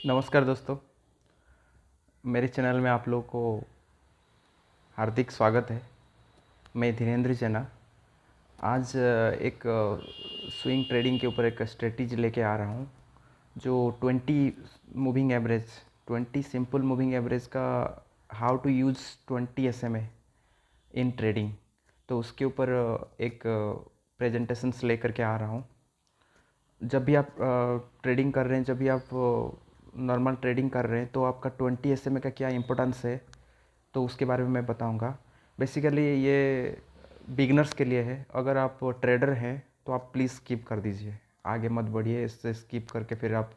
नमस्कार दोस्तों, मेरे चैनल में आप लोगों को हार्दिक स्वागत है। मैं धीरेन्द्र जना आज एक स्विंग ट्रेडिंग के ऊपर एक स्ट्रेटजी लेके आ रहा हूँ जो 20 moving average 20 simple moving average का how to use 20 SMA in trading, तो उसके ऊपर एक प्रेजेंटेशंस लेकर के आ रहा हूँ। जब भी आप ट्रेडिंग कर रहे हैं, जब भी आप नॉर्मल ट्रेडिंग कर रहे हैं, तो आपका 20 SMA का क्या इंपॉर्टेंस है, तो उसके बारे में मैं बताऊंगा। बेसिकली ये बिगनर्स के लिए है। अगर आप ट्रेडर हैं तो आप प्लीज़ स्किप कर दीजिए, आगे मत बढ़िए। इससे स्किप करके फिर आप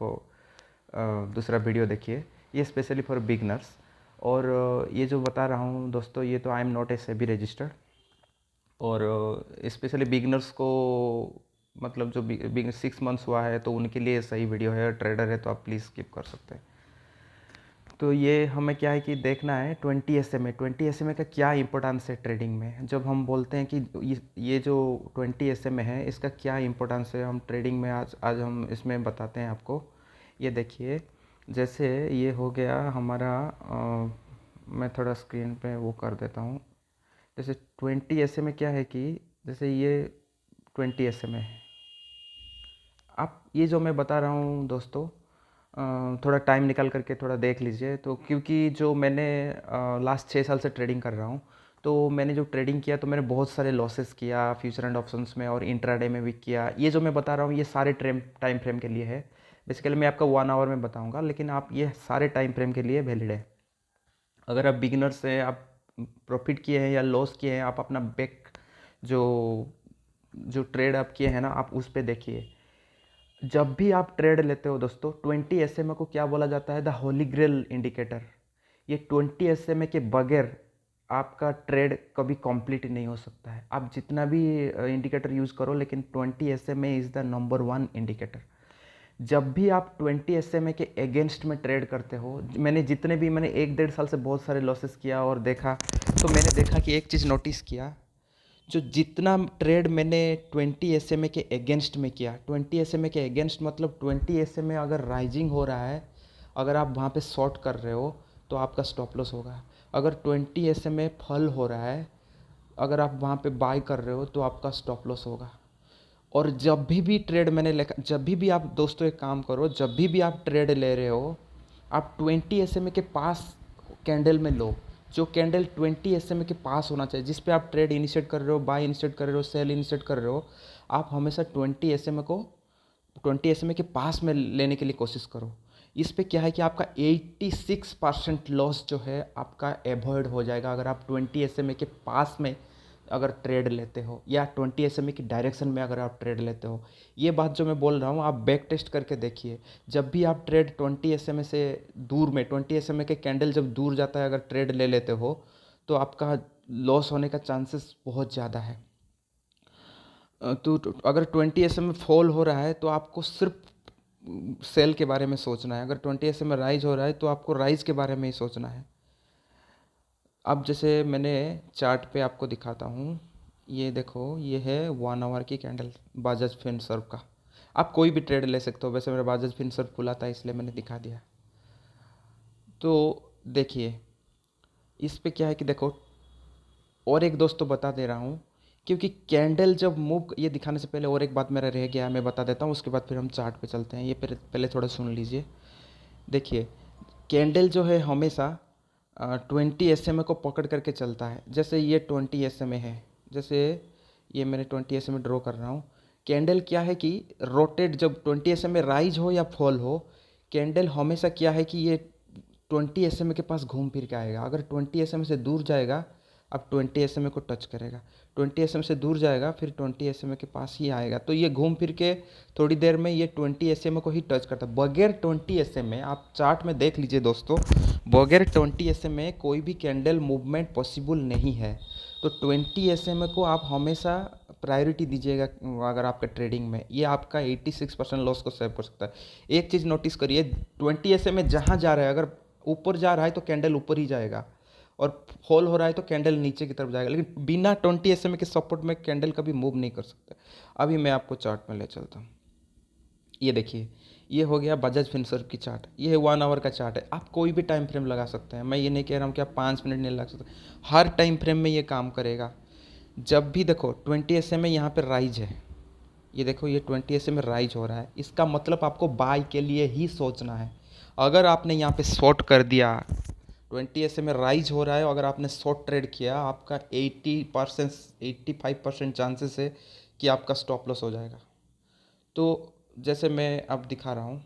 दूसरा वीडियो देखिए। ये स्पेशली फॉर बिगनर्स। और ये जो बता रहा हूँ दोस्तों, ये तो I am not a SEBI registered. और स्पेशली बिगनर्स को, मतलब जो 6 मंथ्स हुआ है तो उनके लिए सही वीडियो है। ट्रेडर है तो आप प्लीज़ स्किप कर सकते हैं। तो ये हमें क्या है कि देखना है 20 SMA का क्या इंपॉर्टेंस है ट्रेडिंग में। जब हम बोलते हैं कि ये जो 20 SMA है, इसका क्या इंपॉर्टेंस है हम ट्रेडिंग में, आज हम इसमें बताते हैं आपको। ये देखिए, जैसे ये हो गया हमारा मैं थोड़ा स्क्रीन पे वो कर देता हूँ। जैसे 20 SMA क्या है कि जैसे ये 20 SMA है। आप ये जो मैं बता रहा हूँ दोस्तों, थोड़ा टाइम निकाल करके थोड़ा देख लीजिए। तो क्योंकि जो मैंने लास्ट 6 साल से ट्रेडिंग कर रहा हूँ, तो मैंने जो ट्रेडिंग किया तो मैंने बहुत सारे लॉसेस किया फ्यूचर एंड ऑप्शंस में और इंट्राडे में भी किया। ये जो मैं बता रहा हूँ ये सारे टाइम फ्रेम के लिए है। बेसिकली मैं आपका 1 आवर में बताऊँगा, लेकिन आप ये सारे टाइम फ्रेम के लिए वैलिड है। अगर आप बिगिनर्स हैं, आप प्रॉफिट किए हैं या लॉस किए हैं, आप अपना बैक जो जो ट्रेड आप किए हैं ना, आप उस पर देखिए। जब भी आप ट्रेड लेते हो दोस्तों, 20 SMA को क्या बोला जाता है? The holy grail indicator. ये 20 SMA के बगैर आपका ट्रेड कभी कंप्लीट नहीं हो सकता है। आप जितना भी इंडिकेटर यूज़ करो, लेकिन 20 SMA is the number one indicator. जब भी आप 20 SMA के अगेंस्ट में ट्रेड करते हो, मैंने 1 डेढ़ साल से बहुत सारे लॉसेस किया और देखा, तो मैंने देखा कि एक चीज़ नोटिस किया। जो जितना ट्रेड मैंने 20 SMA के अगेंस्ट में किया, 20 SMA के अगेंस्ट मतलब 20 SMA अगर राइजिंग हो रहा है, अगर आप वहाँ पे शॉर्ट कर रहे हो तो आपका स्टॉप लॉस होगा। अगर 20 SMA फॉल हो रहा है, अगर आप वहाँ पे बाय कर रहे हो तो आपका स्टॉप लॉस होगा। और जब भी ट्रेड मैंने लेकर, जब भी आप दोस्तों एक काम करो, जब भी आप ट्रेड ले रहे हो, आप 20 SMA के पास कैंडल में लो। जो कैंडल 20 SMA के पास होना चाहिए, जिस पे आप ट्रेड इनिशिएट कर रहे हो, बाय इनिशिएट कर रहे हो, सेल इनिशिएट कर रहे हो, आप हमेशा 20 SMA के पास में लेने के लिए कोशिश करो। इस पे क्या है कि आपका 86% लॉस जो है आपका एवॉइड हो जाएगा, अगर आप 20 SMA के पास में अगर ट्रेड लेते हो, या 20 SMA की डायरेक्शन में अगर आप ट्रेड लेते हो। ये बात जो मैं बोल रहा हूँ आप बैक टेस्ट करके देखिए। जब भी आप ट्रेड 20 SMA से दूर में, 20 SMA के कैंडल जब दूर जाता है, अगर ट्रेड ले लेते हो, तो आपका लॉस होने का चांसेस बहुत ज़्यादा है। तो अगर 20 SMA फॉल हो रहा है तो आपको सिर्फ सेल के बारे में सोचना है। अगर 20 SMA राइज हो रहा है तो आपको राइज के बारे में ही सोचना है। अब जैसे मैंने चार्ट पे आपको दिखाता हूँ, ये देखो, ये है 1 आवर की कैंडल बाजाज फिनसर्व का। आप कोई भी ट्रेड ले सकते हो, वैसे मेरा बाजाज फिनसर्व खुला था इसलिए मैंने दिखा दिया। तो देखिए, इस पे क्या है कि देखो, और एक दोस्तों बता दे रहा हूँ, क्योंकि कैंडल जब मूव, ये दिखाने से पहले और एक बात मेरा रह गया, मैं बता देता हूँ, उसके बाद फिर हम चार्ट पे चलते हैं। ये पहले थोड़ा सुन लीजिए। देखिए, कैंडल जो है हमेशा 20 SMA को पकड़ करके चलता है। जैसे ये 20 SMA है, जैसे ये मैंने 20 SMA ड्रॉ कर रहा हूँ। कैंडल क्या है कि रोटेट, जब 20 SMA राइज हो या फॉल हो, कैंडल हमेशा क्या है कि ये 20 SMA के पास घूम फिर के आएगा। अगर 20 SMA से दूर जाएगा, अब 20 SMA को टच करेगा, 20 SMA से दूर जाएगा, फिर 20 SMA के पास ही आएगा। तो ये घूम फिर के थोड़ी देर में ये 20 SMA को ही टच करता है। बगैर 20 SMA, आप चार्ट में देख लीजिए दोस्तों, बगैर 20 SMA कोई भी कैंडल मूवमेंट पॉसिबल नहीं है। तो 20 SMA को आप हमेशा प्रायोरिटी दीजिएगा। अगर आपका ट्रेडिंग में, ये आपका 86% लॉस को सेव कर सकता है। एक चीज़ नोटिस करिए, 20 SMA जहाँ जा रहा है, अगर ऊपर जा रहा है तो कैंडल ऊपर ही जाएगा, और फॉल हो रहा है तो कैंडल नीचे की तरफ जाएगा। लेकिन बिना 20 SMA के सपोर्ट में कैंडल कभी मूव नहीं कर सकता। अभी मैं आपको चार्ट में ले चलता हूँ। ये देखिए, ये हो गया बजाज फिनसर्व की चार्ट। ये है 1 आवर का चार्ट है। आप कोई भी टाइम फ्रेम लगा सकते हैं, मैं ये नहीं कह रहा हूँ कि आप 5 मिनट नहीं लगा सकते, हर टाइम फ्रेम में ये काम करेगा। जब भी देखो 20 SMA यहाँ पे राइज है, ये देखो ये 20 SMA राइज हो रहा है, इसका मतलब आपको बाय के लिए ही सोचना है। अगर आपने यहाँ पे शॉर्ट कर दिया, 20 SMA राइज हो रहा है, अगर आपने शॉर्ट ट्रेड किया, आपका 80% 85% चांसेस है कि आपका स्टॉप लॉस हो जाएगा। तो जैसे मैं अब दिखा रहा हूँ,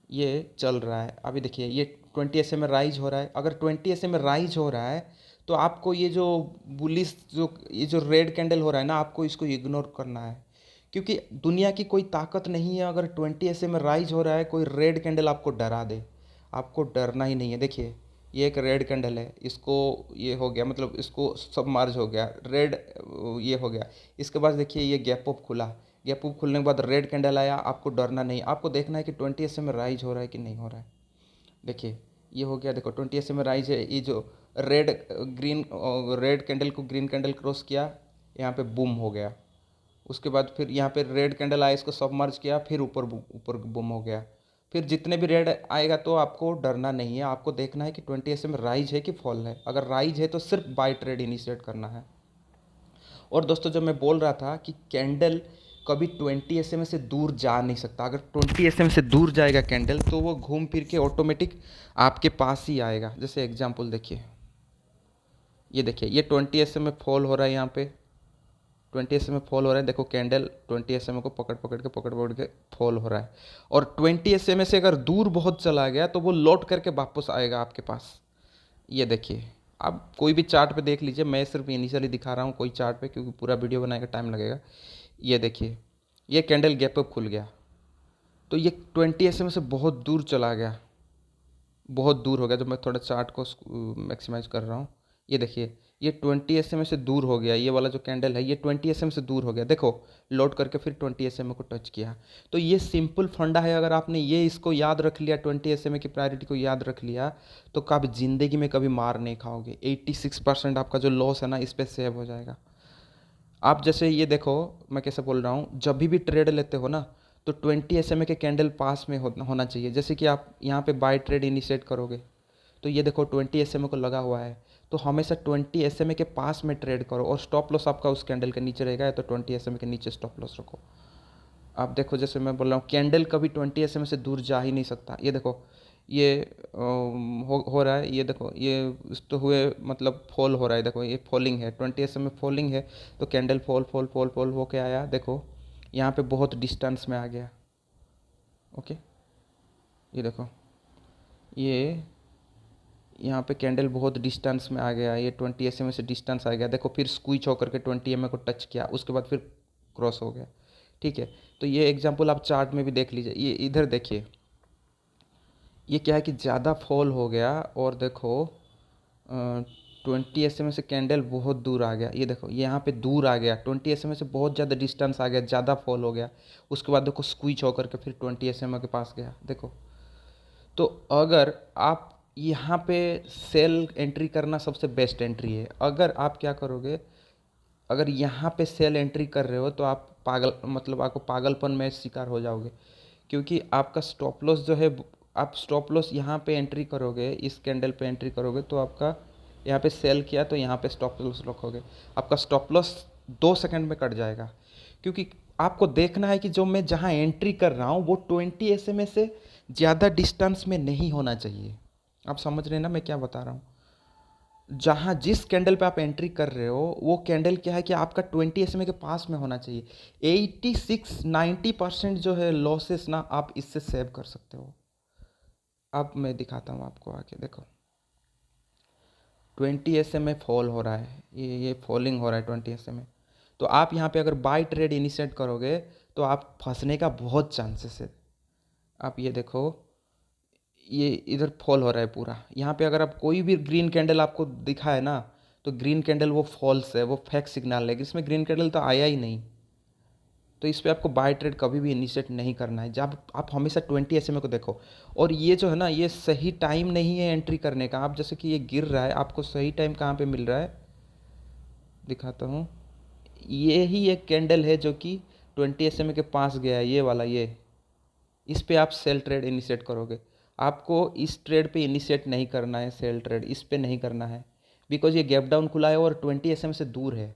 ये चल रहा है अभी, देखिए ये 20 SMA राइज हो रहा है। अगर 20 SMA राइज हो रहा है तो आपको ये जो बुलिश, जो ये जो रेड कैंडल हो रहा है ना, आपको इसको इग्नोर करना है, क्योंकि दुनिया की कोई ताकत नहीं है अगर 20 SMA राइज हो रहा है कोई रेड कैंडल आपको डरा दे। आपको डरना ही नहीं है। देखिए ये एक रेड कैंडल है, इसको ये हो गया, मतलब इसको सब मार्ज हो गया, रेड ये हो गया। इसके बाद देखिए ये गैप अप खुला, गैप अप खुलने के बाद रेड कैंडल आया। आपको डरना नहीं, आपको देखना है कि 20 SMA राइज हो रहा है कि नहीं हो रहा है। देखिए ये हो गया, देखो 20 SMA राइज है। ये जो रेड ग्रीन रेड कैंडल को ग्रीन कैंडल क्रॉस किया, यहाँ पे बूम हो गया। उसके बाद फिर यहाँ पे रेड कैंडल आया, इसको सबमर्ज किया, फिर ऊपर ऊपर बूम हो गया। फिर जितने भी रेड आएगा तो आपको डरना नहीं है, आपको देखना है कि 20 SMA राइज है कि फॉल है। अगर राइज है तो सिर्फ बाय ट्रेड इनिशिएट करना है। और दोस्तों जब मैं बोल रहा था कि कैंडल कभी 20 SMA से दूर जा नहीं सकता, अगर 20 SMA से दूर जाएगा कैंडल तो वो घूम फिर के ऑटोमेटिक आपके पास ही आएगा। जैसे एग्जांपल देखिए, ये देखिए ये 20 SMA फॉल हो रहा है, यहाँ पे 20 SMA फॉल हो रहा है। देखो कैंडल 20 SMA को पकड़ पकड़ के फॉल हो रहा है। और 20 SMA से अगर दूर बहुत चला गया तो वो लौट करके वापस आएगा आपके पास। ये देखिए, आप कोई भी चार्ट पे देख लीजिए, मैं सिर्फ इनिशियली दिखा रहा हूँ कोई चार्ट पे, क्योंकि पूरा वीडियो बनाने का टाइम लगेगा। ये देखिए ये कैंडल गैप अप खुल गया, तो ये 20 SMA से बहुत दूर चला गया, बहुत दूर हो गया। जब मैं थोड़ा चार्ट को मैक्सिमाइज कर रहा हूँ, ये देखिए ये 20 SMA से दूर हो गया। ये वाला जो कैंडल है ये 20 SMA से दूर हो गया, देखो लौट करके फिर 20 SMA को टच किया। तो ये सिंपल फंडा है, अगर आपने ये इसको याद रख लिया, 20 SMA की प्रायोरिटी को याद रख लिया, तो कभी ज़िंदगी में कभी मार नहीं खाओगे। 86% आपका जो लॉस है ना, इस पर सेव हो जाएगा। आप जैसे ये देखो, मैं कैसे बोल रहा हूँ, जब भी ट्रेड लेते हो ना, तो 20 SMA के कैंडल पास में होना चाहिए। जैसे कि आप यहाँ पे बाय ट्रेड इनिशिएट करोगे, तो ये देखो 20 SMA को लगा हुआ है, तो हमेशा 20 SMA के पास में ट्रेड करो, और स्टॉप लॉस आपका उस कैंडल के नीचे रहेगा, तो 20 SMA के नीचे स्टॉप लॉस रखो। आप देखो जैसे मैं बोल रहा हूँ, कैंडल कभी 20 SMA से दूर जा ही नहीं सकता। ये देखो ये हो रहा है, ये देखो ये इस तो हुए, मतलब फॉल हो रहा है। देखो ये फॉलिंग है, 20 SMA फॉलिंग है, तो candle fall fall fall fall हो के आया, देखो यहाँ पे बहुत डिस्टेंस में आ गया। ओके, ये देखो ये यहाँ पे कैंडल बहुत डिस्टेंस में आ गया, ये 20 SMA से डिस्टेंस आ गया। देखो फिर स्क्वीच होकर के 20 SMA को टच किया, उसके बाद फिर क्रॉस हो गया। ठीक है, तो ये एग्जांपल आप चार्ट में भी देख लीजिए। ये इधर देखिए, ये क्या है कि ज़्यादा फॉल हो गया, और देखो 20 SMA से कैंडल बहुत दूर आ गया। ये देखो ये यहाँ पे दूर आ गया, 20 SMA से बहुत ज़्यादा डिस्टेंस आ गया, ज़्यादा फॉल हो गया। उसके बाद देखो स्क्वीच होकर के फिर 20 SMA के पास गया, देखो। तो अगर आप यहाँ पे सेल एंट्री करना सबसे बेस्ट एंट्री है। अगर आप क्या करोगे, अगर यहाँ पे सेल एंट्री कर रहे हो तो आप पागल, मतलब आपको पागलपन में शिकार हो जाओगे, क्योंकि आपका स्टॉप लॉस जो है, आप स्टॉप लॉस यहाँ पे एंट्री करोगे, इस कैंडल पे एंट्री करोगे, तो आपका यहाँ पे सेल किया तो यहाँ पे स्टॉप लॉस रखोगे, आपका स्टॉप लॉस 2 सेकंड में कट जाएगा। क्योंकि आपको देखना है कि जो मैं जहाँ एंट्री कर रहा हूँ वो 20 SMA से ज़्यादा डिस्टेंस में नहीं होना चाहिए। आप समझ रहे हैं ना मैं क्या बता रहा हूँ। जहाँ जिस कैंडल पे आप एंट्री कर रहे हो वो कैंडल क्या है कि आपका 20 SMA के पास में होना चाहिए। 86-90% जो है लॉसेस ना, आप इससे सेव कर सकते हो। अब मैं दिखाता हूँ आपको आके, देखो 20 SMA फॉल हो रहा है, ये फॉलिंग हो रहा है 20 SMA। तो आप यहाँ पे अगर बाय ट्रेड इनिशिएट करोगे तो आप फंसने का बहुत चांसेस है। आप ये देखो, ये इधर फॉल हो रहा है पूरा। यहाँ पे अगर आप कोई भी ग्रीन कैंडल आपको दिखा है ना, तो ग्रीन कैंडल वो फॉल्स है, वो फेक सिग्नल है, इसमें ग्रीन कैंडल तो आया ही नहीं। तो इस पर आपको बाय ट्रेड कभी भी इनिशिएट नहीं करना है। जब आप हमेशा 20 SMA को देखो। और ये जो है ना, ये सही टाइम नहीं है एंट्री करने का। आप जैसे कि ये गिर रहा है, आपको सही टाइम कहाँ पे मिल रहा है, दिखाता हूँ। ये ही एक कैंडल है जो कि 20 SMA के पास गया है, ये वाला, ये इस पे आप सेल ट्रेड इनिशिएट करोगे। आपको इस ट्रेड पे इनिशिएट नहीं करना है, सेल ट्रेड इस पे नहीं करना है, बिकॉज ये गैप डाउन खुला है और 20 एसएम से दूर है।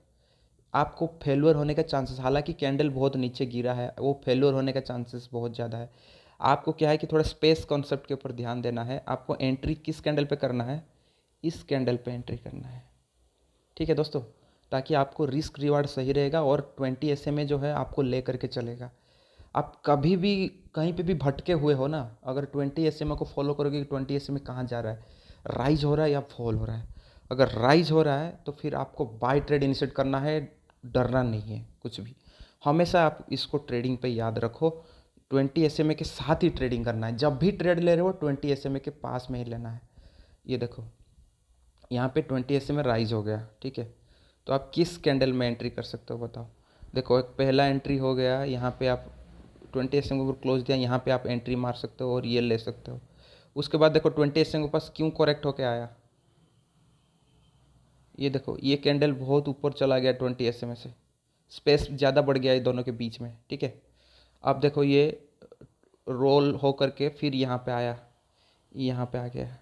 आपको फेल्योर होने का चांसेस, हालांकि कैंडल बहुत नीचे गिरा है, वो फेल्योर होने का चांसेस बहुत ज़्यादा है। आपको क्या है कि थोड़ा स्पेस कॉन्सेप्ट के ऊपर ध्यान देना है। आपको एंट्री किस कैंडल पे करना है, इस कैंडल पे एंट्री करना है, ठीक है दोस्तों, ताकि आपको रिस्क रिवार्ड सही रहेगा और 20 एसएमए जो है आपको ले करके चलेगा। आप कभी भी कहीं पे भी भटके हुए हो ना, अगर 20 एसएमए को फॉलो करोगे कि 20 एसएमए कहाँ जा रहा है, राइज हो रहा है या फॉल हो रहा है। अगर राइज हो रहा है तो फिर आपको बाय ट्रेड इनिशिएट करना है, डरना नहीं है कुछ भी। हमेशा आप इसको ट्रेडिंग पे याद रखो, 20 एसएमए के साथ ही ट्रेडिंग करना है। जब भी ट्रेड ले रहे हो 20 एसएमए के पास में ही लेना है। ये देखो यहाँ पे 20 एसएमए राइज हो गया, ठीक है, तो आप किस कैंडल में एंट्री कर सकते हो बताओ। देखो एक पहला एंट्री हो गया, यहाँ पे आप 20 एसएम के ऊपर क्लोज दिया, यहाँ पे आप एंट्री मार सकते हो और ये ले सकते हो। उसके बाद देखो 20 एसएम के पास क्यों करेक्ट होके आया, ये देखो ये कैंडल बहुत ऊपर चला गया 20 एसएम से, स्पेस ज़्यादा बढ़ गया ये दोनों के बीच में, ठीक है। अब देखो ये रोल हो करके फिर यहाँ पे आया, यहाँ पे आ गया,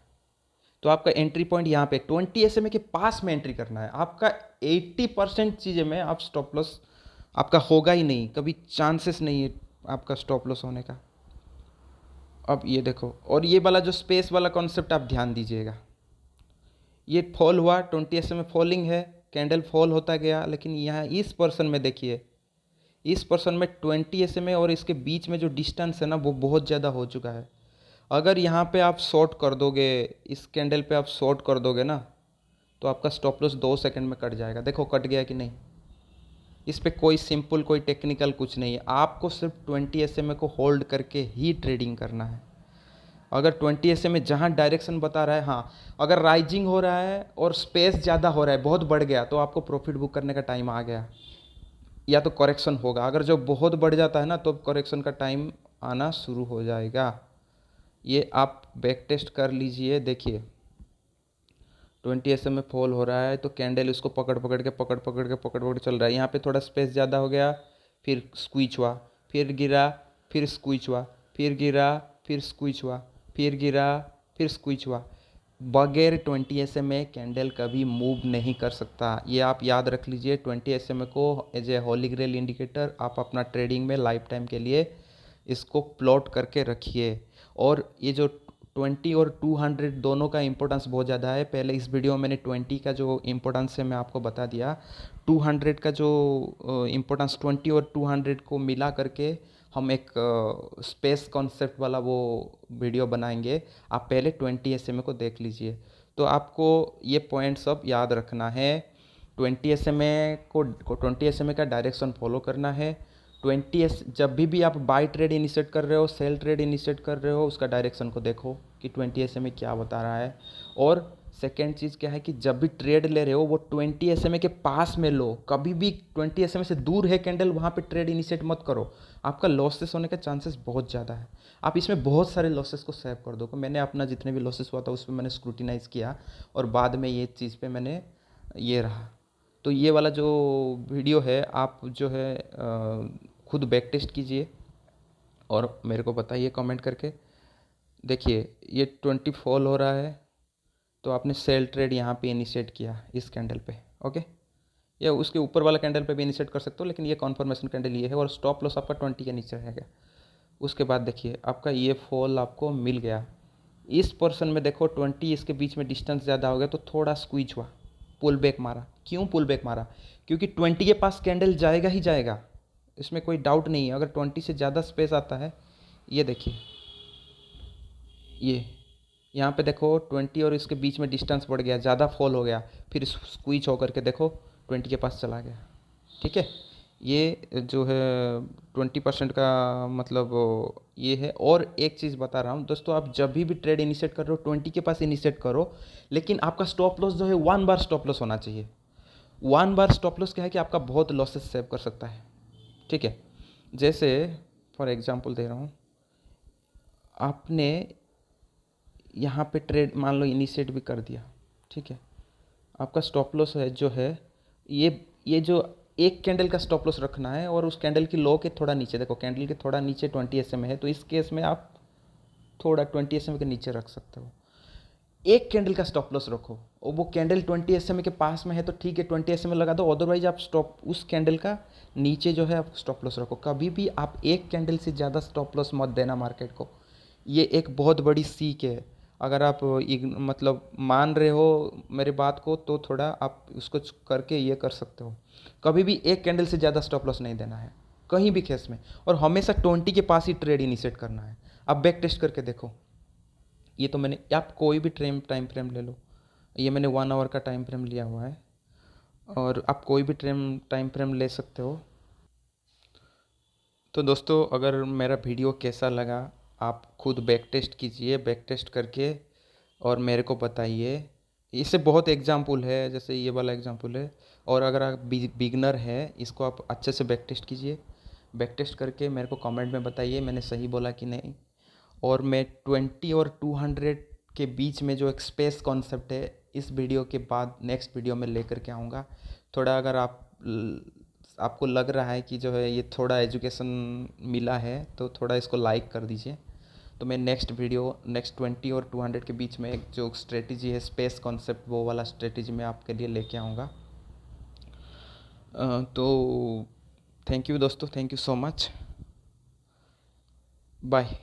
तो आपका एंट्री पॉइंट यहाँ पे 20 एसएमए के पास में एंट्री करना है। आपका 80% चीज़ें में आप स्टॉप लॉस आपका होगा ही नहीं, कभी चांसेस नहीं है आपका स्टॉप लॉस होने का। अब ये देखो, और ये वाला जो स्पेस वाला कॉन्सेप्ट आप ध्यान दीजिएगा। ये फॉल हुआ 20 एसएमए फॉलिंग है, कैंडल फॉल होता गया, लेकिन यहाँ इस पर्सन में देखिए, इस पर्सन में 20 एसएमए और इसके बीच में जो डिस्टेंस है ना वो बहुत ज़्यादा हो चुका है। अगर यहाँ पे आप शॉर्ट कर दोगे, इस कैंडल पे आप शॉर्ट कर दोगे ना, तो आपका स्टॉप लॉस 2 सेकंड में कट जाएगा। देखो कट गया कि नहीं। इस पे कोई सिंपल कोई टेक्निकल कुछ नहीं है, आपको सिर्फ 20 एसएमए को होल्ड करके ही ट्रेडिंग करना है। अगर 20 एसएमए जहाँ डायरेक्शन बता रहा है, हाँ अगर राइजिंग हो रहा है और स्पेस ज़्यादा हो रहा है, बहुत बढ़ गया, तो आपको प्रॉफिट बुक करने का टाइम आ गया, या तो करेक्शन होगा। अगर जो बहुत बढ़ जाता है ना, तो करेक्शन का टाइम आना शुरू हो जाएगा। ये आप बैक टेस्ट कर लीजिए, देखिए 20 एसएम में फॉल हो रहा है, तो कैंडल उसको पकड़ चल रहा है। यहाँ पे थोड़ा स्पेस ज़्यादा हो गया, फिर स्क्वीच हुआ, फिर गिरा, फिर स्क्वीच हुआ, फिर गिरा, फिर स्क्वीच हुआ, फिर गिरा, फिर स्क्वीच हुआ। बगैर 20 एसएम में कैंडल कभी मूव नहीं कर सकता, ये आप याद रख लीजिए। 20 एसएम को as a holy grail indicator आप अपना ट्रेडिंग में लाइफ टाइम के लिए इसको प्लॉट करके रखिए। और ये जो 20 और 200 दोनों का इंपॉर्टेंस बहुत ज़्यादा है। पहले इस वीडियो में मैंने 20 का जो इंपॉर्टेंस है मैं आपको बता दिया, 200 का जो इंपॉर्टेंस 20 और 200 को मिला करके हम एक स्पेस कॉन्सेप्ट वाला वो वीडियो बनाएंगे। आप पहले 20 एसएमए को देख लीजिए, तो आपको ये पॉइंट सब याद रखना है। 20 एसएमए को 20 एसएमए का डायरेक्शन फॉलो करना है। 20 एस जब भी आप बाई ट्रेड इनिशिएट कर रहे हो, सेल ट्रेड इनिशिएट कर रहे हो, उसका डायरेक्शन को देखो कि 20 एसएमए क्या बता रहा है। और सेकेंड चीज़ क्या है कि जब भी ट्रेड ले रहे हो वो 20 एसएमए के पास में लो, कभी भी 20 एसएमए से दूर है कैंडल वहाँ पे ट्रेड इनिशिएट मत करो, आपका लॉसेस होने का चांसेस बहुत ज़्यादा है। आप इसमें बहुत सारे लॉसेस को सेव कर दो। मैंने अपना जितने भी लॉसेस हुआ था उस पर मैंने स्क्रूटिनाइज़ किया और बाद में ये चीज़ पे मैंने ये रहा। तो ये वाला जो वीडियो है आप जो है खुद बैक टेस्ट कीजिए और मेरे को बताइए कमेंट करके। देखिए ये 20 फॉल हो रहा है, तो आपने सेल ट्रेड यहाँ पे इनिशिएट किया इस कैंडल पे, ओके, या उसके ऊपर वाला कैंडल पे भी इनिशिएट कर सकते हो, लेकिन ये कॉन्फर्मेशन कैंडल ये है और स्टॉप लॉस आपका 20 के नीचे रहेगा। उसके बाद देखिए आपका ये फॉल आपको मिल गया। इस पोर्शन में देखो 20 इसके बीच में डिस्टेंस ज़्यादा हो गया, तो थोड़ा स्क्वीज हुआ, पुल बैक मारा। क्यों पुल बैक मारा, क्योंकि 20 के पास कैंडल जाएगा ही जाएगा, इसमें कोई डाउट नहीं है। अगर 20 से ज़्यादा स्पेस आता है, ये देखिए ये यहाँ पे देखो 20 और इसके बीच में डिस्टेंस बढ़ गया, ज़्यादा फॉल हो गया, फिर स्क्वीज होकर के देखो 20 के पास चला गया, ठीक है। ये जो है 20% का मतलब ये है। और एक चीज़ बता रहा हूँ दोस्तों, आप जब भी ट्रेड इनिशिएट कर रहे हो 20 के पास इनिशिएट करो, लेकिन आपका स्टॉप लॉस जो है 1 बार स्टॉप लॉस होना चाहिए। 1 बार स्टॉप लॉस क्या है कि आपका बहुत लॉसेस सेव कर सकता है, ठीक है। जैसे फॉर एग्जांपल दे रहा हूँ, आपने यहाँ पे ट्रेड मान लो इनिशिएट भी कर दिया, ठीक है, आपका स्टॉप लॉस है जो है ये जो एक कैंडल का स्टॉप लॉस रखना है और उस कैंडल की लो के थोड़ा नीचे, देखो कैंडल के थोड़ा नीचे 20 एस है, तो इस केस में आप थोड़ा 20 एस के नीचे रख सकते हो। एक कैंडल का स्टॉप लॉस रखो और वो कैंडल 20 एस के पास में है तो ठीक है 20 एस लगा दो, अदरवाइज आप स्टॉप उस कैंडल का नीचे जो है आप स्टॉप लॉस रखो। कभी भी आप एक कैंडल से ज़्यादा स्टॉप लॉस मत देना मार्केट को, ये एक बहुत बड़ी सीख है। अगर आप मतलब मान रहे हो मेरी बात को तो थोड़ा आप उसको करके ये कर सकते हो। कभी भी एक कैंडल से ज़्यादा स्टॉप लॉस नहीं देना है कहीं भी केस में, और हमेशा 20 के पास ही ट्रेड इनिशिएट करना है। आप बैक टेस्ट करके देखो, ये तो मैंने, आप कोई भी टाइम फ्रेम ले लो, ये मैंने 1 आवर का टाइम फ्रेम लिया हुआ है और आप कोई भी टाइम फ्रेम ले सकते हो। तो दोस्तों अगर मेरा वीडियो कैसा लगा आप खुद बैक टेस्ट कीजिए, बैक टेस्ट करके और मेरे को बताइए। इससे बहुत एग्जाम्पल है, जैसे ये वाला एग्जाम्पल है, और अगर आप बिगनर है इसको आप अच्छे से बैक टेस्ट कीजिए। बैक टेस्ट करके मेरे को कमेंट में बताइए मैंने सही बोला कि नहीं। और मैं 20 और 200 के बीच में जो एक स्पेस कॉन्सेप्ट है इस वीडियो के बाद नेक्स्ट वीडियो में लेकर के आऊँगा। थोड़ा अगर आपको लग रहा है कि जो है ये थोड़ा एजुकेशन मिला है तो थोड़ा इसको लाइक कर दीजिए। तो मैं नेक्स्ट वीडियो नेक्स्ट 20 और 200 के बीच में एक जो स्ट्रेटजी है स्पेस कॉन्सेप्ट, वो वाला स्ट्रेटजी मैं आपके लिए लेके आऊँगा। तो थैंक यू दोस्तों, thank you so much, bye.